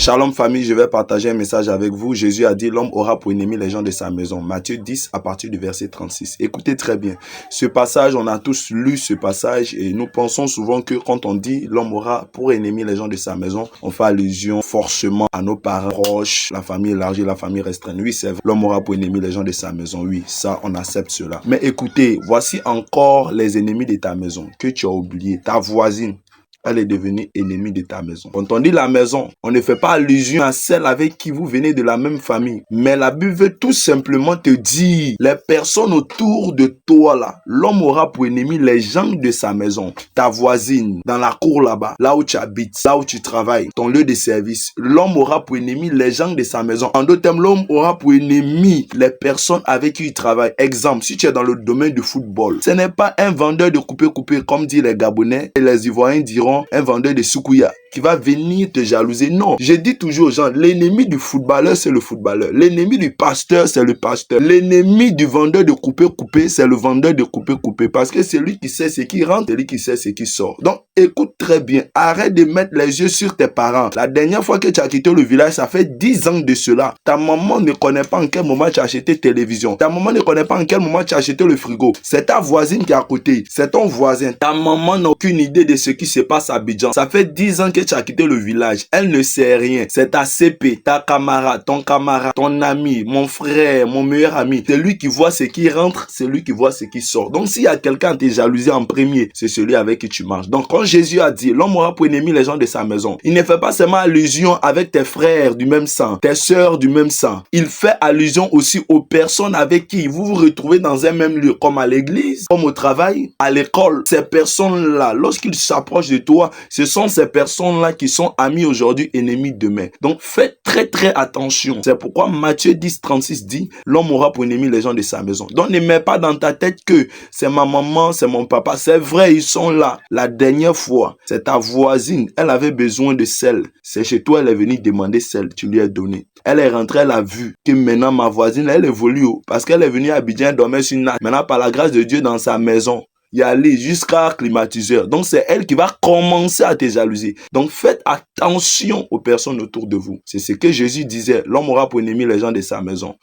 Shalom famille, je vais partager un message avec vous. Jésus a dit, l'homme aura pour ennemi les gens de sa maison. Matthieu 10 à partir du verset 36. Écoutez très bien. Ce passage, on a tous lu ce passage et nous pensons souvent que quand on dit l'homme aura pour ennemi les gens de sa maison, on fait allusion forcément à nos parents proches, la famille élargie, la famille restreinte. Oui, c'est vrai. L'homme aura pour ennemi les gens de sa maison. Oui, ça, on accepte cela. Mais écoutez, voici encore les ennemis de ta maison que tu as oublié. Ta voisine. Elle est devenue ennemie de ta maison. Quand on dit la maison, on ne fait pas allusion à celle avec qui vous venez de la même famille. Mais la Bible veut tout simplement te dire, les personnes autour de toi là, l'homme aura pour ennemi les gens de sa maison. Ta voisine, dans la cour là-bas, là où tu habites, là où tu travailles, ton lieu de service. L'homme aura pour ennemi les gens de sa maison. En d'autres termes, l'homme aura pour ennemi les personnes avec qui il travaille. Exemple, si tu es dans le domaine du football, ce n'est pas un vendeur de coupé-coupé comme disent les Gabonais et les Ivoiriens diront un vendeur de soukouya qui va venir te jalouser. Non, je dis toujours aux gens, l'ennemi du footballeur, c'est le footballeur. L'ennemi du pasteur, c'est le pasteur. L'ennemi du vendeur de coupé-coupé, c'est le vendeur de coupé-coupé. Parce que c'est lui qui sait ce qui rentre, c'est lui qui sait ce qui sort. Donc, écoute très bien. Arrête de mettre les yeux sur tes parents. La dernière fois que tu as quitté le village, ça fait 10 ans de cela. Ta maman ne connaît pas en quel moment tu as acheté télévision. Ta maman ne connaît pas en quel moment tu as acheté le frigo. C'est ta voisine qui est à côté. C'est ton voisin. Ta maman n'a aucune idée de ce qui se passe à Abidjan. Ça fait 10 ans que tu as quitté le village. Elle ne sait rien. C'est ta CP, ta camarade, ton ami, mon frère, mon meilleur ami. C'est lui qui voit ce qui rentre, c'est lui qui voit ce qui sort. Donc s'il y a quelqu'un qui te jalousie en premier, c'est celui avec qui tu marches. Donc quand Jésus a dit, l'homme aura pour ennemi les gens de sa maison, il ne fait pas seulement allusion avec tes frères du même sang, tes sœurs du même sang. Il fait allusion aussi aux personnes avec qui vous vous retrouvez dans un même lieu, comme à l'église, comme au travail, à l'école. Ces personnes-là, lorsqu'ils s'approchent de toi, ce sont ces personnes-là qui sont amis aujourd'hui, ennemis demain. Donc faites très attention. C'est pourquoi Matthieu 10, 36 dit, l'homme aura pour ennemi les gens de sa maison. Donc ne mets pas dans ta tête que c'est ma maman, c'est mon papa. C'est vrai, ils sont là. La dernière fois, c'est ta voisine. Elle avait besoin de sel. C'est chez toi, elle est venue demander sel. Tu lui as donné. Elle est rentrée, elle a vu que maintenant ma voisine, elle évolue. Parce qu'elle est venue à Abidjan dormir sur une natte. Maintenant, par la grâce de Dieu, dans sa maison, y aller jusqu'à climatiseur. Donc, c'est elle qui va commencer à te jalouser. Donc, faites attention aux personnes autour de vous. C'est ce que Jésus disait. L'homme aura pour ennemi les gens de sa maison.